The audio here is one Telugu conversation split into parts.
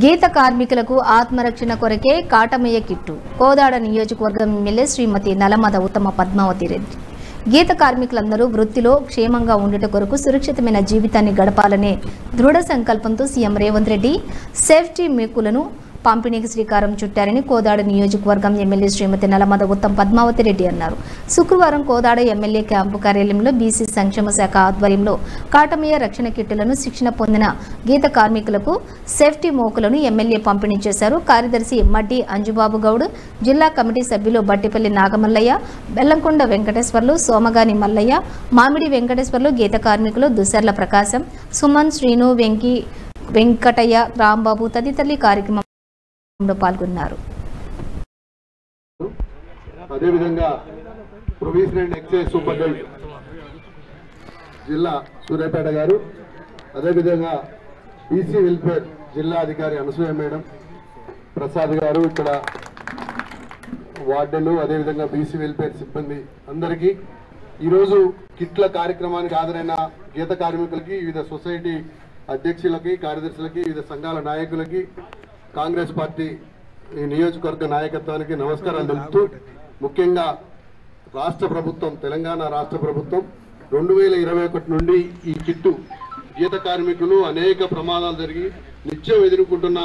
గీత కార్మికులకు ఆత్మరక్షణ కొరకే కాటమయ్య కిట్టు. కోదాడ నియోజకవర్గం ఎమ్మెల్యే శ్రీమతి నలమద ఉత్తమ పద్మావతి రెడ్డి. గీత కార్మికులందరూ వృత్తిలో క్షేమంగా ఉండట కొరకు సురక్షితమైన జీవితాన్ని గడపాలనే దృఢ సంకల్పంతో సీఎం రేవంత్ రెడ్డి సేఫ్టీ మేకులను పంపిణీకి శ్రీకారం చుట్టారని కోదాడ నియోజకవర్గం ఎమ్మెల్యే శ్రీమతి నలమద ఉత్తమ పద్మావతి రెడ్డి అన్నారు. శుక్రవారం కోదాడ ఎమ్మెల్యే క్యాంపు కార్యాలయంలో బీసీ సంక్షేమ శాఖ ఆధ్వర్యంలో కాటమయ్య రక్షణ కిట్టులను శిక్షణ పొందిన గీత కార్మికులకు సేఫ్టీ మోకులను ఎమ్మెల్యే పంపిణీ చేశారు. కార్యదర్శి మడ్డి అంజుబాబు గౌడ్, జిల్లా కమిటీ సభ్యులు బట్టిపల్లి నాగమల్లయ్య, బెల్లంకొండ వెంకటేశ్వర్లు, సోమగాని మల్లయ్య, మామిడి వెంకటేశ్వర్లు, గీత కార్మికులు దుసర్ల ప్రకాశం, సుమన్, శ్రీను, వెంకటయ్య, రాంబాబు తదితరులు కార్యక్రమం పాల్గొన్నారు. అదేవిధంగా ప్రొవిజన్ అండ్ ఎక్సైజ్ సూపరింటెండెంట్ జిల్లా సూర్యాపేట గారు, అదేవిధంగా బీసీ వెల్ఫేర్ జిల్లా అధికారి అనసూయ మేడం, ప్రసాద్ గారు, ఇక్కడ వార్డులు, అదేవిధంగా బీసీ వెల్ఫేర్ సిబ్బంది అందరికీ ఈరోజు కిట్ల కార్యక్రమానికి హాజరైన గీత కార్మికులకి, వివిధ సొసైటీ అధ్యక్షులకి, కార్యదర్శులకి, వివిధ సంఘాల నాయకులకి, కాంగ్రెస్ పార్టీ ఈ నియోజకవర్గ నాయకత్వానికి నమస్కారాలు తెలుపుతూ, ముఖ్యంగా రాష్ట్ర ప్రభుత్వం, తెలంగాణ రాష్ట్ర ప్రభుత్వం 2021 నుండి ఈ కిట్టు గీత కార్మికులు అనేక ప్రమాదాలు జరిగి నిత్యం ఎదుర్కొంటున్న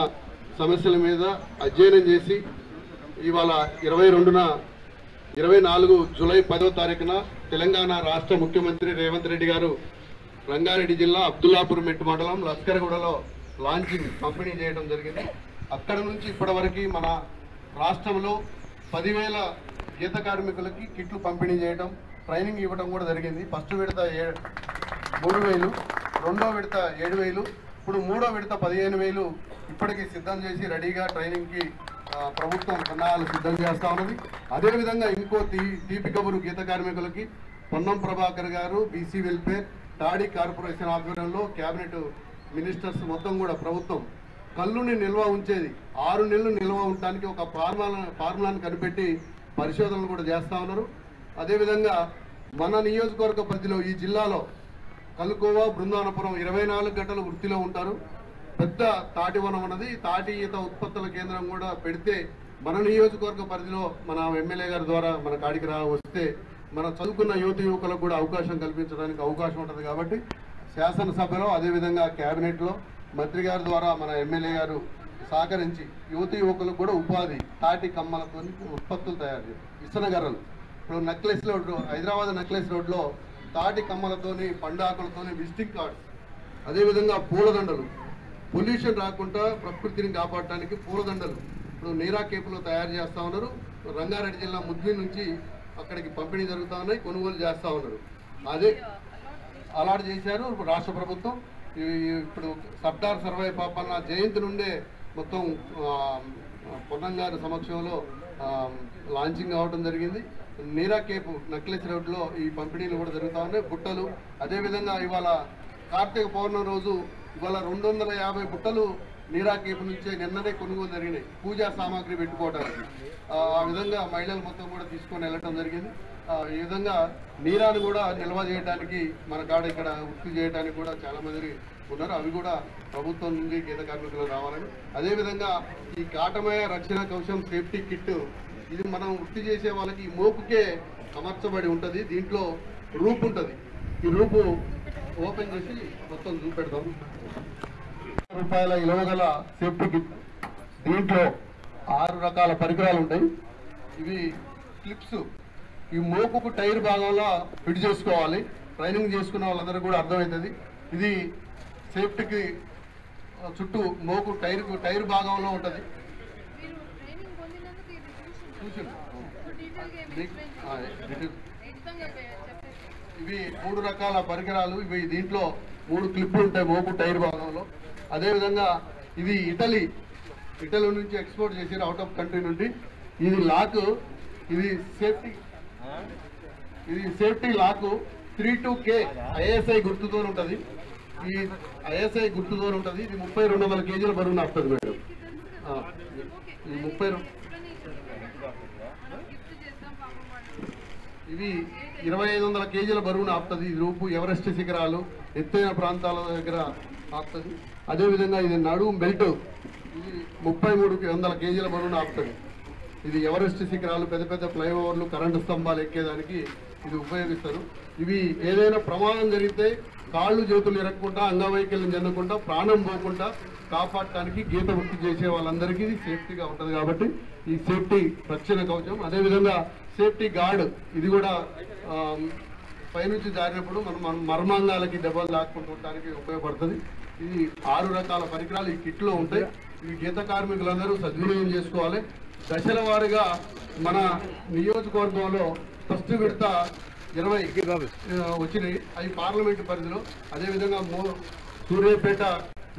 సమస్యల మీద అధ్యయనం చేసి ఇవాళ 24 జూలై 10వ తారీఖున తెలంగాణ రాష్ట్ర ముఖ్యమంత్రి రేవంత్ రెడ్డి గారు రంగారెడ్డి జిల్లా అబ్దుల్లాపూర్ మెట్టు మండలం లస్కరగూడలో లాంచింగ్ పంపిణీ చేయడం జరిగింది. అక్కడ నుంచి ఇప్పటి వరకు మన రాష్ట్రంలో 10,000 గీత కార్మికులకి కిట్లు పంపిణీ చేయడం, ట్రైనింగ్ ఇవ్వడం కూడా జరిగింది. ఫస్ట్ విడత 3,000, రెండో విడత 7,000, ఇప్పుడు మూడో విడత 15,000 ఇప్పటికీ సిద్ధం చేసి రెడీగా ట్రైనింగ్కి ప్రభుత్వం ప్రణాళికలు సిద్ధం చేస్తూ ఉన్నది. అదేవిధంగా ఇంకో తీపి కబురు గీత కార్మికులకి పొన్నం ప్రభాకర్ గారు, బీసీ వెల్ఫేర్, టాడీ కార్పొరేషన్ ఆధ్వర్యంలో క్యాబినెట్ మినిస్టర్స్ మొత్తం కూడా ప్రభుత్వం కళ్ళుని నిల్వ ఉంచేది 6 నెలలు నిల్వ ఉండటానికి ఒక ఫార్ములాను కనిపెట్టి పరిశోధనలు కూడా చేస్తూ ఉన్నారు. అదేవిధంగా మన నియోజకవర్గ పరిధిలో ఈ జిల్లాలో కలుకోవా, బృందావనపురం 24 గంటలు వృత్తిలో ఉంటారు. పెద్ద తాటి వనం ఉన్నది, తాటి ఈత ఉత్పత్తుల కేంద్రం కూడా పెడితే మన నియోజకవర్గ పరిధిలో మన ఎమ్మెల్యే గారి ద్వారా మన కాడికి వస్తే మన చదువుకున్న యువకులకు కూడా అవకాశం కల్పించడానికి అవకాశం ఉంటుంది. కాబట్టి శాసనసభలో, అదేవిధంగా క్యాబినెట్లో మంత్రి గారి ద్వారా మన ఎమ్మెల్యే గారు సహకరించి యువకులకు కూడా ఉపాధి తాటి కమ్మలతో ఉత్పత్తులు తయారు చేయాలి. ఇసనగర్రలు, ఇప్పుడు నెక్లెస్ రోడ్, హైదరాబాద్ నెక్లెస్ రోడ్లో తాటి కమ్మలతోని, పండాకులతోని విజిటింగ్ కార్డ్స్, అదేవిధంగా పూలదండలు, పొల్యూషన్ రాకుండా ప్రకృతిని కాపాడటానికి పూలదండలు ఇప్పుడు నీరా కేపులో తయారు చేస్తూ ఉన్నారు. రంగారెడ్డి జిల్లా ముద్వి నుంచి అక్కడికి పంపిణీ జరుగుతూ ఉన్నాయి, కొనుగోలు చేస్తూ ఉన్నారు. అదే అలాట్ చేశారు రాష్ట్ర ప్రభుత్వం. ఇప్పుడు సర్దార్ సర్వాయి పాపన్న జయంతి నుండే మొత్తం పొన్నం గారి సమక్షంలో లాంచింగ్ అవ్వడం జరిగింది. నీరా కేపు నెక్లెస్ రోడ్లో ఈ పంపిణీలు కూడా జరుగుతూ ఉన్నాయి. బుట్టలు, అదేవిధంగా ఇవాళ కార్తీక పౌర్ణమి రోజు ఇవాళ 250 బుట్టలు నీరా కేపు నుంచే నిన్ననే కొనుగోలు జరిగినాయి, పూజా సామాగ్రి పెట్టుకోవడానికి. ఆ విధంగా మహిళలు మొత్తం కూడా తీసుకొని వెళ్ళటం జరిగింది. ఈ విధంగా నీరాను కూడా నిల్వ చేయడానికి మన కాడ ఇక్కడ వృత్తి చేయడానికి కూడా చాలా మంది ఉన్నారు. అవి కూడా ప్రభుత్వం నుండి గీత కార్మికులు రావాలని. అదేవిధంగా ఈ కాటమయ్య రక్షణ కవచం సేఫ్టీ కిట్, ఇది మనం వృత్తి చేసే వాళ్ళకి ఈ మోపుకే అమర్చబడి ఉంటుంది. దీంట్లో రూపు ఉంటుంది. ఈ రూపు ఓపెన్ చేసి మొత్తం చూపెడతాం. రూపాయల ఇలవగల సేఫ్టీ కిట్. దీంట్లో 6 రకాల పరికరాలు ఉంటాయి. ఇవి క్లిప్స్, ఈ మోపుకు టైర్ భాగంలో ఫిట్ చేసుకోవాలి. ట్రైనింగ్ చేసుకున్న వాళ్ళందరూ కూడా అర్థమవుతుంది. ఇది సేఫ్టీకి చుట్టూ మోపు టైర్ భాగంలో ఉంటుంది. ఇవి 3 రకాల పరికరాలు. ఇవి దీంట్లో 3 క్లిప్లు ఉంటాయి మోపు టైర్ భాగంలో. అదేవిధంగా ఇది ఇటలీ నుంచి ఎక్స్పోర్ట్ చేసారు, అవుట్ ఆఫ్ కంట్రీ నుండి. ఇది లాక్, ఇది సేఫ్టీ లాక్ 32K ISI గుర్తుతో ఉంటుంది. ఈ ISI గుర్తుతో ఉంటుంది. ఇది 3200 కేజీల బరువున వస్తుంది మేడం. ఇవి 2500 కేజీల బరువున ఆపుతుంది. ఈ రూపు ఎవరెస్ట్ శిఖరాలు, ఎత్తైన ప్రాంతాల దగ్గర ఆపుతుంది. అదేవిధంగా ఇది నడుము బెల్ట్ ఇది 3300 కేజీల బరువును ఆపుతుంది. ఇది ఎవరెస్ట్ శిఖరాలు, పెద్ద పెద్ద ఫ్లైఓవర్లు, కరెంటు స్తంభాలు ఎక్కేదానికి ఇది ఉపయోగిస్తారు. ఇవి ఏదైనా ప్రమాదం జరిగితే కాళ్ళు చేతులు ఇరగకుండా, అంగవైకల్యం చెందకుండా, ప్రాణం పోకుండా కాపాడటానికి గీత వృత్తి చేసే వాళ్ళందరికీ ఇది సేఫ్టీగా ఉంటుంది. కాబట్టి ఈ సేఫ్టీ రక్షణ కవచం. అదేవిధంగా సేఫ్టీ గార్డ్, ఇది కూడా పైనుంచి జారినప్పుడు మన మర్మాంగాలకి దెబ్బలు దాక్కుంటుండటానికి ఉపయోగపడుతుంది. ఇది 6 రకాల పరికరాలు ఈ కిట్లో ఉంటాయి. ఈ గీత కార్మికులందరూ సద్వినియోగం చేసుకోవాలి. దశల వారీగా మన నియోజకవర్గంలో ఫస్ట్ విడత 20 వచ్చినాయి, అవి పార్లమెంటు పరిధిలో. అదేవిధంగా సూర్యాపేట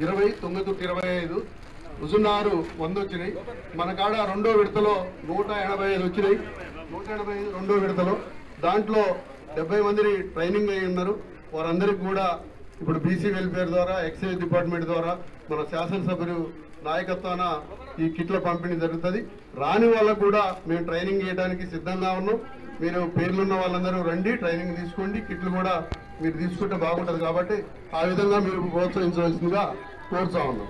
20, తుంగతుర్తి 25, హుజుర్నగర్ 100 వచ్చినాయి. మన కాడ రెండో విడతలో 185 వచ్చినాయి. 185 రెండో విడతలో. దాంట్లో 70 మంది ట్రైనింగ్ అయి ఉన్నారు. వారందరికీ కూడా ఇప్పుడు బీసీ వెల్ఫేర్ ద్వారా, ఎక్సైజ్ డిపార్ట్మెంట్ ద్వారా, మన శాసనసభ్యులు నాయకత్వాన ఈ కిట్ల పంపిణీ జరుగుతుంది. రాని వాళ్ళకు కూడా మేము ట్రైనింగ్ చేయడానికి సిద్ధంగా ఉన్నాం. మీరు పేర్లున్న వాళ్ళందరూ రండి, ట్రైనింగ్ తీసుకోండి. కిట్లు కూడా మీరు తీసుకుంటే బాగుంటుంది. కాబట్టి ఆ విధంగా మీరు ప్రోత్సహించవలసిందిగా కోరుతా ఉన్నాం.